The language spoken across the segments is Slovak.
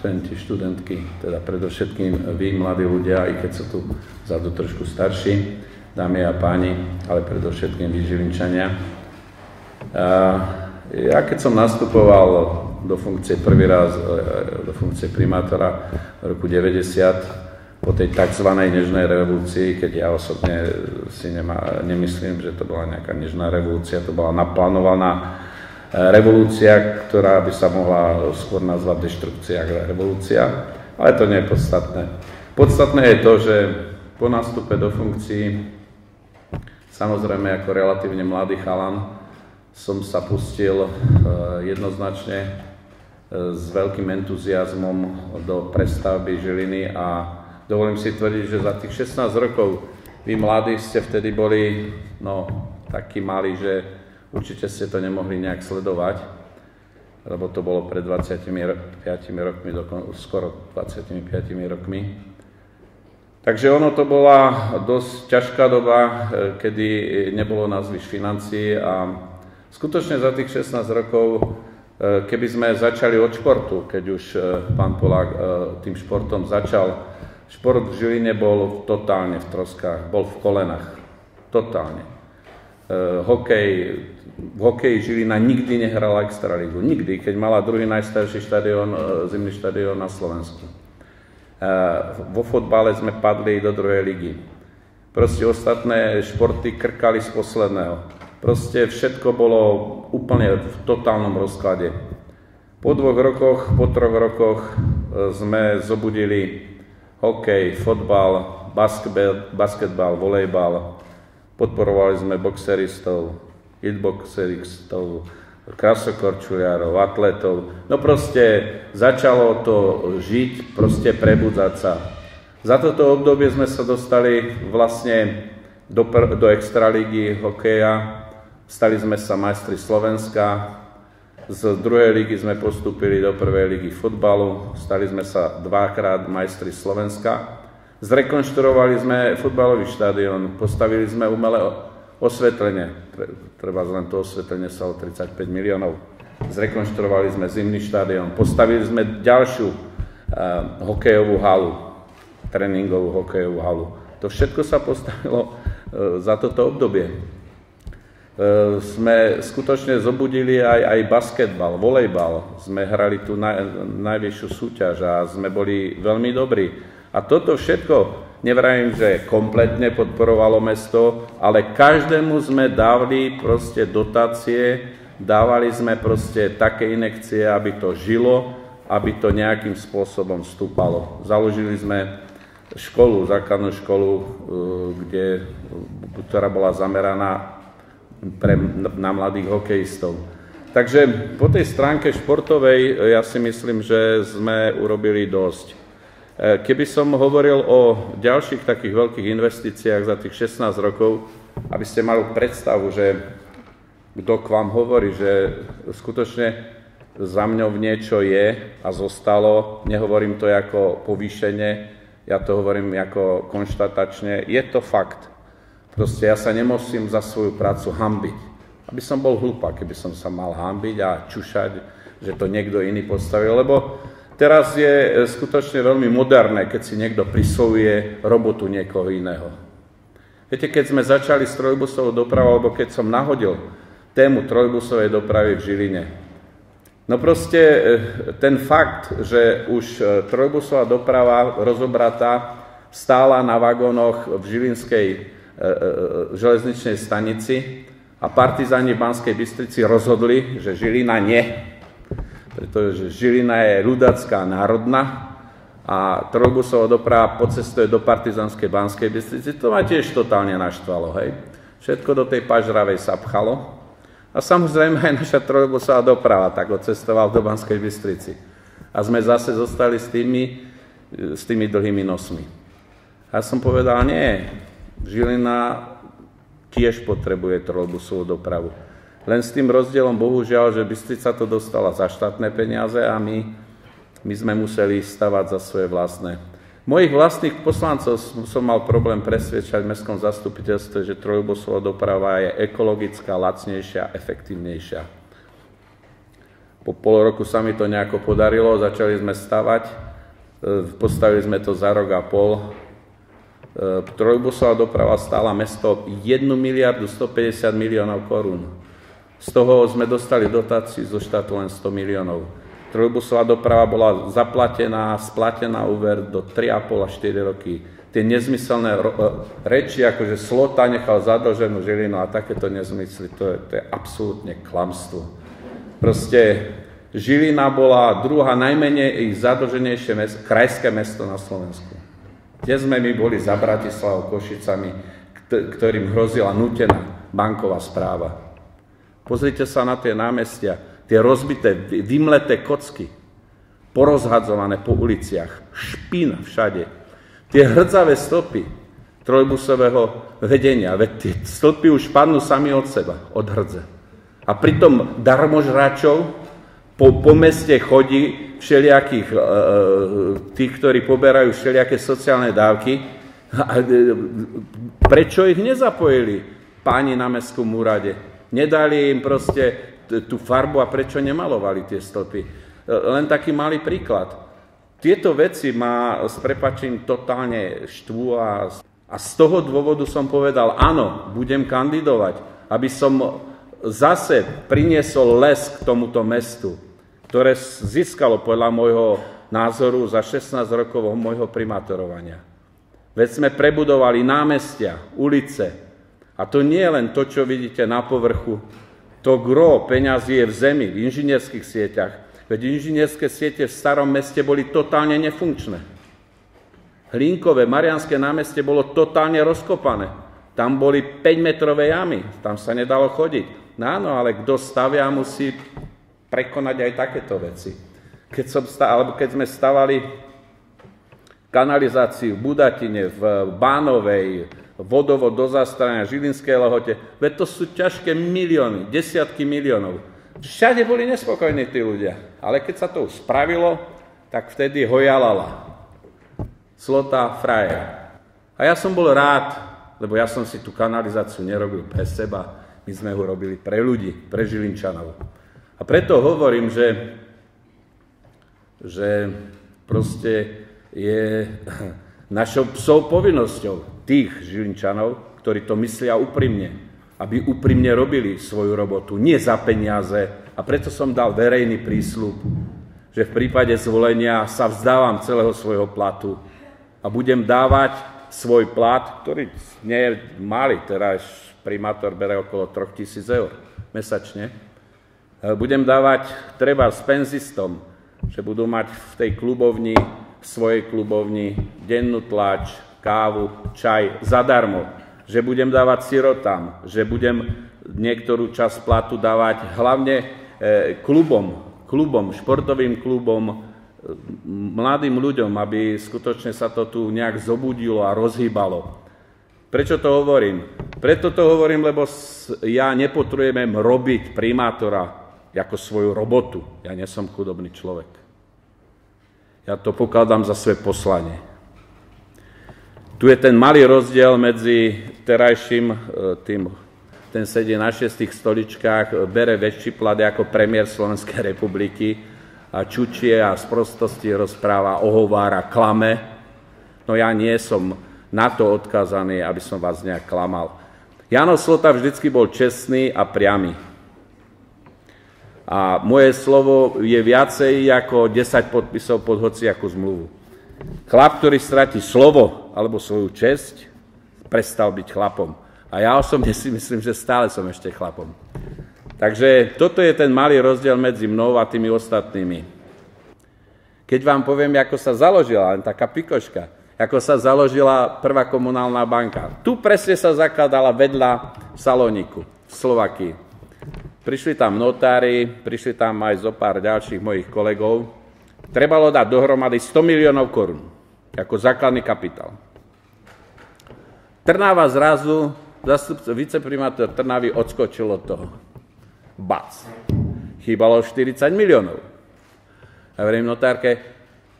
študenti, študentky, teda predovšetkým vy, mladí ľudia, i keď sú tu vzadu trošku starší, dámy a páni, ale predovšetkým vy, Žilinčania. Ja keď som nastupoval do funkcie prvý raz, do funkcie primátora v roku 90, po tej tzv. Nežnej revolúcii, keď ja osobne si nemyslím, že to bola nejaká nežná revolúcia, to bola naplánovaná revolúcia, ktorá by sa mohla skôr nazvať deštrukcia ako revolúcia, ale to nie je podstatné. Podstatné je to, že po nástupe do funkcií, samozrejme ako relatívne mladý chalan, som sa pustil jednoznačne s veľkým entuziasmom do prestavby Žiliny a dovolím si tvrdiť, že za tých 16 rokov vy mladí ste vtedy boli takí malí, že určite ste to nemohli nejak sledovať, lebo to bolo pred 25 rokmi, skoro 25 rokmi. Takže ono to bola dosť ťažká doba, kedy nebolo na zvyš financií a skutočne za tých 16 rokov, keby sme začali od športu, keď už pán Polák tým športom začal, šport v Žiline bol totálne v troskách, bol v kolenách, totálne. V hokeji Žilina nikdy nehrala extraligu, nikdy, keď mala druhý najstarší zimný štadión na Slovensku. Vo fotbale sme padli do druhej ligy. Proste ostatné športy krkali z posledného. Proste všetko bolo úplne v totálnom rozklade. Po 2 rokoch, po 3 rokoch sme zobudili hokej, fotbal, basketbal, volejbal. Podporovali sme boxeristov, hitboxeristov, krasokorčuliarov, atletov. No proste začalo to žiť, proste prebudzať sa. Za toto obdobie sme sa dostali vlastne do extraligy hokeja. Stali sme sa majstri Slovenska. Z druhej ligy sme postúpili do prvej ligy fotbalu, stali sme sa 2-krát majstri Slovenska. Zrekonštruovali sme futbalový štadión, postavili sme umelé osvetlenie, treba len to osvetlenie stalo 35 miliónov. Zrekonštruovali sme zimný štadión, postavili sme ďalšiu hokejovú halu, tréningovú hokejovú halu. To všetko sa postavilo za toto obdobie. Sme skutočne zobudili aj basketbal, volejbal. Sme hrali tú najvyššiu súťaž a sme boli veľmi dobrí. A toto všetko, nevravím, že kompletne podporovalo mesto, ale každému sme dávali proste dotácie, dávali sme proste také inekcie, aby to žilo, aby to nejakým spôsobom vstúpalo. Založili sme základnú školu, ktorá bola zameraná na mladých hokejistov. Takže po tej stránke športovej ja si myslím, že sme urobili dosť. Keby som hovoril o ďalších takých veľkých investíciách za tých 16 rokov, aby ste mali predstavu, že kto k vám hovorí, že skutočne za mňou niečo je a zostalo, nehovorím to ako povýšenie, ja to hovorím ako konštatačne, je to fakt. Proste ja sa nemusím za svoju prácu hanbiť. Aby som bol hlupák, keby som sa mal hanbiť a čušať, že to niekto iný postavil, lebo teraz je skutočne veľmi moderné, keď si niekto prisvojuje robotu niekoho iného. Viete, keď sme začali s trojbusovou dopravou, alebo keď som nahodil tému trojbusovej dopravy v Žiline, no proste ten fakt, že už trojbusová doprava rozobratá stála na vagónoch v žilinskej železničnej stanici a partizáni v Banskej Bystrici rozhodli, že Žilina nie, pretože Žilina je ľudácká národná a trojbusová doprava pocestuje do partizánskej Banskej Bystrici. To ma tiež totálne naštvalo, hej. Všetko do tej pažravej sa pchalo a samozrejme aj naša trojbusová doprava tak odcestovala do Banskej Bystrici. A sme zase zostali s tými dlhými nosmi. A som povedal, nie, Žilina tiež potrebuje trolejbusovú dopravu. Len s tým rozdielom, bohužiaľ, že Bystrica to dostala za štátne peniaze a my sme museli stavať za svoje vlastné. Mojich vlastných poslancov som mal problém presvedčať v mestskom zastupiteľstve, že trolejbusová doprava je ekologická, lacnejšia, efektívnejšia. Po pol roku sa mi to nejako podarilo, začali sme stavať, postavili sme to za rok a pol. Trojbusová doprava stála mesto 1 miliardu 150 miliónov korún. Z toho sme dostali dotáciu zo štátu len 100 miliónov. Trojbusová doprava bola zaplatená, splatená úver do 3,5 až 4 roky. Tie nezmyselné reči, ako že Slota nechal zadlženú Žilinu a takéto nezmysly, to je absolútne klamstvo. Proste Žilina bola druhá najmenej zadlženejšie krajské mesto na Slovensku. Kde sme my boli za Bratislavou, Košicami, ktorým hrozila nútená banková správa. Pozrite sa na tie námestia, tie rozbité, vymleté kocky, porozhadzované po uliciach, špína všade. Tie hrdzavé stopy trojbusového vedenia, veď tie stopy už padnú sami od seba, od hrdze. A pritom darmožračov po meste chodí všelijakých, tých, ktorí poberajú všelijaké sociálne dávky. Prečo ich nezapojili páni na mestskom úrade? Nedali im proste tú farbu a prečo nemalovali tie stĺpy? Len taký malý príklad. Tieto veci ma s prepáčením totálne štvú a z toho dôvodu som povedal, áno, budem kandidovať, aby som zase priniesol les k tomuto mestu, ktoré získalo podľa môjho názoru za 16 rokov môjho primátorovania. Veď sme prebudovali námestia, ulice. A to nie je len to, čo vidíte na povrchu. To gro peňazí je v zemi, v inžinierských sieťach. Veď inžinierské siete v starom meste boli totálne nefunkčné. Hlinkové, Mariánske námestie bolo totálne rozkopané. Tam boli 5-metrové jamy, tam sa nedalo chodiť. No áno, ale kto stavia, musí prekonať aj takéto veci. Keď sme stavali kanalizáciu v Budatine, v Bánovej, vodovod do Zastrania, Žilinskej Lehote, veď to sú ťažké milióny, desiatky miliónov. Všade boli nespokojní tí ľudia, ale keď sa to už spravilo, tak vtedy hojalala. Slota frajer. A ja som bol rád, lebo ja som si tú kanalizáciu nerobil pre seba, my sme ho robili pre ľudí, pre Žilinčanov. A preto hovorím, že proste je našou psou povinnosťou tých Žilinčanov, ktorí to myslia úprimne, aby úprimne robili svoju robotu, nie za peniaze. A preto som dal verejný prísľub, že v prípade zvolenia sa vzdávam celého svojho platu a budem dávať svoj plat, ktorý nie je malý, teraz primátor bere okolo 3 000 eur mesačne. Budem dávať treba s penzistom, že budú mať v tej klubovni, v svojej klubovni dennú tlač, kávu, čaj zadarmo. Že budem dávať sirotám, že budem niektorú časť platu dávať hlavne klubom, športovým klubom, mladým ľuďom, aby skutočne sa to tu nejak zobudilo a rozhýbalo. Prečo to hovorím? Preto to hovorím, lebo ja nepotrebujem robiť primátora ako svoju robotu. Ja nie som chudobný človek. Ja to pokladám za svoje poslanie. Tu je ten malý rozdiel medzi terajším, ten sedí na 6 stoličkách, bere väčší plat ako premiér Slovenskej republiky a čučie a z prostosti rozpráva, ohovára, klame. No ja nie som na to odkázaný, aby som vás nejak klamal. Jáno Slota vždycky bol čestný a priamy. A moje slovo je viacej ako 10 podpisov pod hociakú zmluvu. Chlap, ktorý stratí slovo alebo svoju česť, prestal byť chlapom. A ja osobne si myslím, že stále som ešte chlapom. Takže toto je ten malý rozdiel medzi mnou a tými ostatnými. Keď vám poviem, ako sa založila, len taká pikoška, ako sa založila prvá komunálna banka. Tu presne sa zakladala vedľa Saloniku v Slovakii. Prišli tam notári, prišli tam aj zo pár ďalších mojich kolegov. Trebalo dať dohromady 100 miliónov korún ako základný kapitál. Trnava zrazu, viceprimátor Trnavy odskočil od toho. Bac. Chýbalo 40 miliónov. Ja hovorím notárke,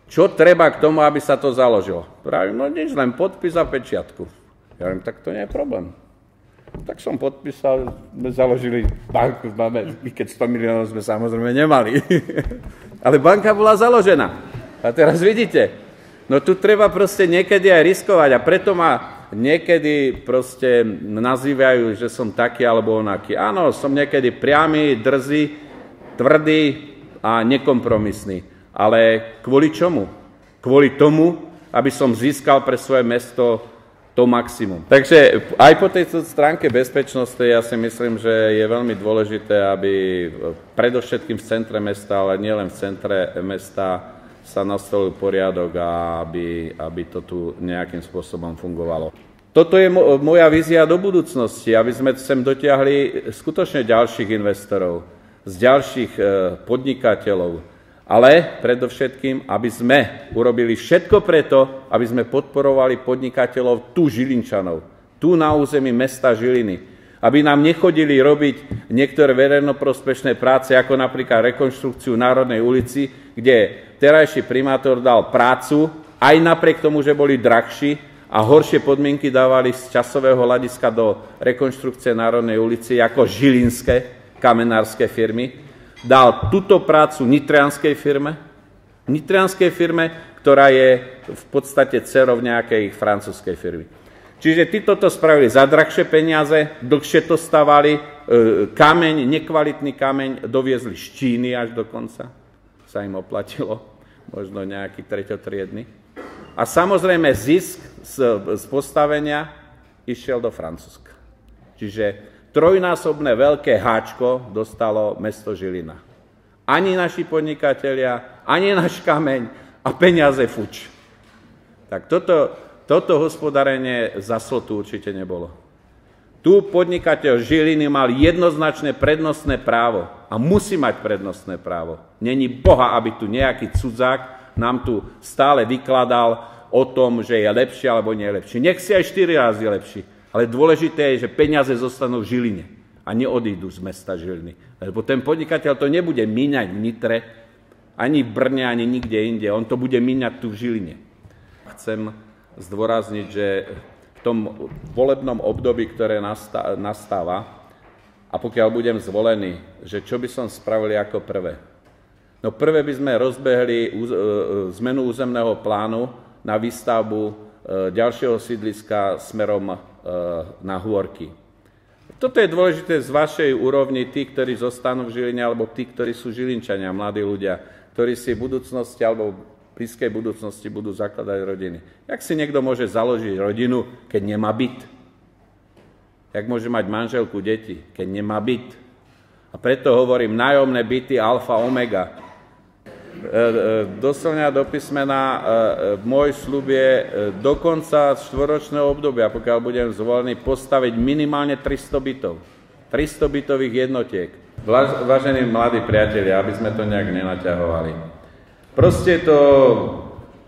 čo treba k tomu, aby sa to založilo? Pravím, no nič, len podpis a pečiatku. Ja hovorím, tak to nie je problém. Tak som podpísal, sme založili banku, my keď 100 miliónov sme samozrejme nemali. Ale banka bola založená. A teraz vidíte, no tu treba proste niekedy aj riskovať a preto ma niekedy proste nazývajú, že som taký alebo onaký. Áno, som niekedy priamy, drzý, tvrdý a nekompromisný. Ale kvôli čomu? Kvôli tomu, aby som získal pre svoje mesto to maximum. Takže aj po tejto stránke bezpečnosti ja si myslím, že je veľmi dôležité, aby predovšetkým v centre mesta, ale nielen v centre mesta sa nastolil poriadok a aby to tu nejakým spôsobom fungovalo. Toto je moja vízia do budúcnosti, aby sme sem dotiahli skutočne ďalších investorov, z ďalších podnikateľov, ale predovšetkým, aby sme urobili všetko preto, aby sme podporovali podnikateľov tu Žilinčanov, tu na území mesta Žiliny, aby nám nechodili robiť niektoré verejnoprospešné práce, ako napríklad rekonštrukciu Národnej ulici, kde terajší primátor dal prácu, aj napriek tomu, že boli drahší a horšie podmienky dávali z časového hľadiska do rekonštrukcie Národnej ulici ako žilinské kamenárske firmy. Dal túto prácu nitrianskej firme, ktorá je v podstate dcerou nejakej francúzskej firmy. Čiže títo to spravili za drahšie peniaze, dlhšie to stavali, kameň, nekvalitný kameň doviezli z Číny až dokonca. Sa im oplatilo, možno nejaký treťotriedny. A samozrejme zisk z postavenia išiel do Francúzska. Čiže trojnásobné veľké háčko dostalo mesto Žilina. Ani naši podnikatelia, ani náš kameň a peniaze fuč. Tak toto hospodárenie za slotu určite nebolo. Tu podnikateľ Žiliny mal jednoznačné prednostné právo a musí mať prednostné právo. Není Boha, aby tu nejaký cudzák nám tu stále vykladal o tom, že je lepší alebo nie je lepší. Nech si aj 4 razy lepší. Ale dôležité je, že peniaze zostanú v Žiline a neodídu z mesta Žiliny. Lebo ten podnikateľ to nebude míňať v Nitre, ani v Brne, ani nikde inde. On to bude míňať tu v Žiline. Chcem zdôrazniť, že v tom volebnom období, ktoré nastáva, a pokiaľ budem zvolený, že čo by som spravili ako prvé? No prvé by sme rozbehli zmenu územného plánu na výstavbu ďalšieho sídliska smerom na Hôrky. Toto je dôležité z vašej úrovni, tí, ktorí zostanú v Žiline, alebo tí, ktorí sú Žilinčania, mladí ľudia, ktorí si v budúcnosti alebo v blízkej budúcnosti budú zakladať rodiny. Jak si niekto môže založiť rodinu, keď nemá byt? Jak môže mať manželku, deti, keď nemá byt? A preto hovorím, nájomné byty alfa, omega. Doslovne do písmena môj sľub je do konca štvoročného obdobia, pokiaľ budem zvolený, postaviť minimálne 300 bytov. 300 bytových jednotiek. Vážení mladí priatelia, aby sme to nejak nenaťahovali. Proste to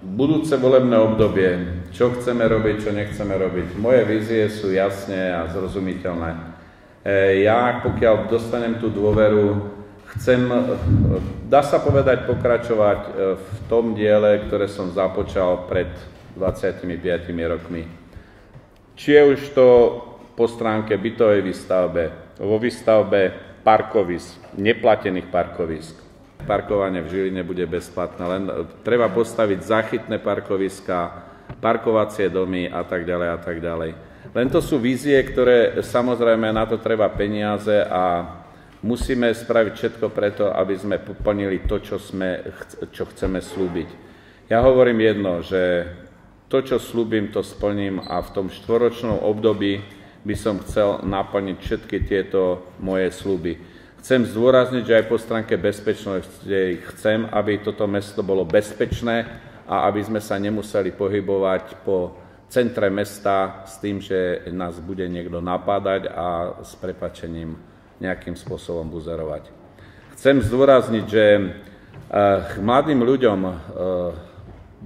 budúce volebné obdobie, čo chceme robiť, čo nechceme robiť. Moje vízie sú jasné a zrozumiteľné. Ja, pokiaľ dostanem tú dôveru, chcem, dá sa povedať, pokračovať v tom diele, ktoré som započal pred 25 rokmi. Či je už to po stránke bytovej výstavbe, vo výstavbe parkovisk, neplatených parkovisk. Parkovanie v Žiline bude bezplatné, len treba postaviť záchytné parkoviská, parkovacie domy a tak ďalej a tak ďalej. Len to sú vízie, ktoré samozrejme na to treba peniaze a musíme spraviť všetko preto, aby sme poplnili to, čo chceme slúbiť. Ja hovorím jedno, že to, čo slúbim, to splním a v tom štvoročnom období by som chcel naplniť všetky tieto moje sľuby. Chcem zdôrazniť, že aj po stránke bezpečnosti chcem, aby toto mesto bolo bezpečné a aby sme sa nemuseli pohybovať po centre mesta s tým, že nás bude niekto napádať a s prepáčením nejakým spôsobom buzerovať. Chcem zdôrazniť, že mladým ľuďom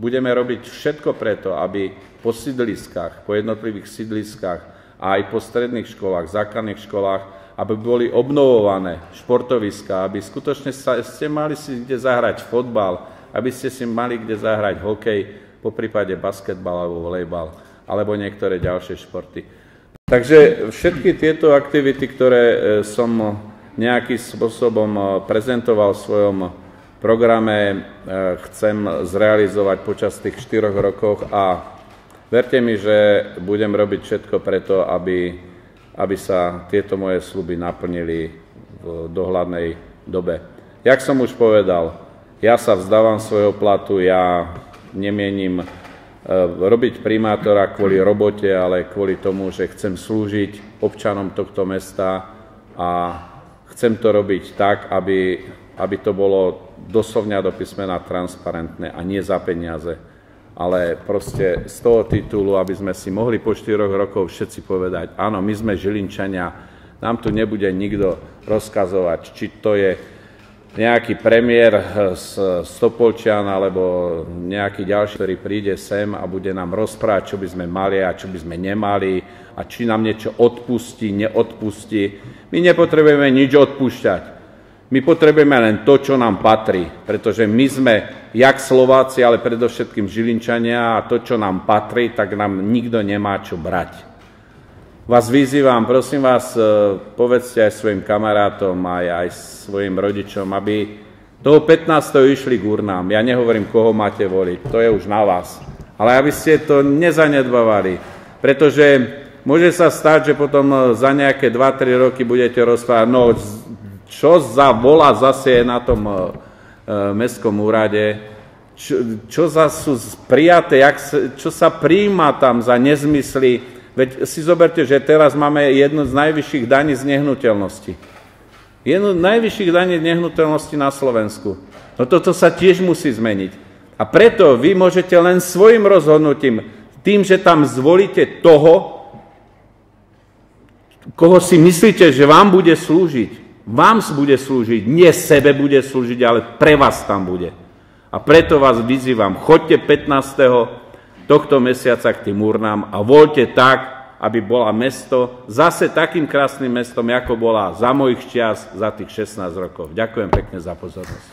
budeme robiť všetko preto, aby po sídliskách, po jednotlivých sídliskách a aj po stredných školách, základných školách, aby boli obnovované športoviská, aby skutočne ste mali si kde zahrať fotbal, aby ste si mali kde zahrať hokej, poprípade basketbal alebo volejbal, alebo niektoré ďalšie športy. Takže všetky tieto aktivity, ktoré som nejakým spôsobom prezentoval v svojom programe, chcem zrealizovať počas tých 4 rokov a verte mi, že budem robiť všetko preto, aby sa tieto moje sľuby naplnili v dohľadnej dobe. Jak som už povedal, ja sa vzdávam svojho platu, ja nemienim robiť primátora kvôli robote, ale kvôli tomu, že chcem slúžiť občanom tohto mesta a chcem to robiť tak, aby to bolo doslovne do písmena transparentné a nie za peniaze. Ale proste z toho titulu, aby sme si mohli po 4 rokoch všetci povedať, áno, my sme Žilinčania, nám tu nebude nikto rozkazovať, či to je nejaký premiér z Topolčian alebo nejaký ďalší, ktorý príde sem a bude nám rozprávať, čo by sme mali a čo by sme nemali a či nám niečo odpustí, neodpustí. My nepotrebujeme nič odpúšťať. My potrebujeme len to, čo nám patrí, pretože my sme jak Slováci, ale predovšetkým Žilinčania a to, čo nám patrí, tak nám nikto nemá čo brať. Vás vyzývam, prosím vás, povedzte aj svojim kamarátom, aj svojim rodičom, aby toho 15. išli k urnám. Ja nehovorím, koho máte voliť, to je už na vás. Ale aby ste to nezanedbávali, pretože môže sa stať, že potom za nejaké 2-3 roky budete rozprávať, no čo za vola zase je na tom mestskom úrade, čo za sú prijaté, čo sa prijíma tam za nezmysly. Veď si zoberte, že teraz máme jednu z najvyšších daní z nehnuteľnosti. Jednu z najvyšších daní z nehnuteľnosti na Slovensku. No toto sa tiež musí zmeniť. A preto vy môžete len svojim rozhodnutím, tým, že tam zvolíte toho, koho si myslíte, že vám bude slúžiť. Vám bude slúžiť, nie sebe bude slúžiť, ale pre vás tam bude. A preto vás vyzývam, choďte 15. tohto mesiaca k tým urnám a voľte tak, aby bola mesto zase takým krásnym mestom, ako bola za mojich čias, za tých 16 rokov. Ďakujem pekne za pozornosť.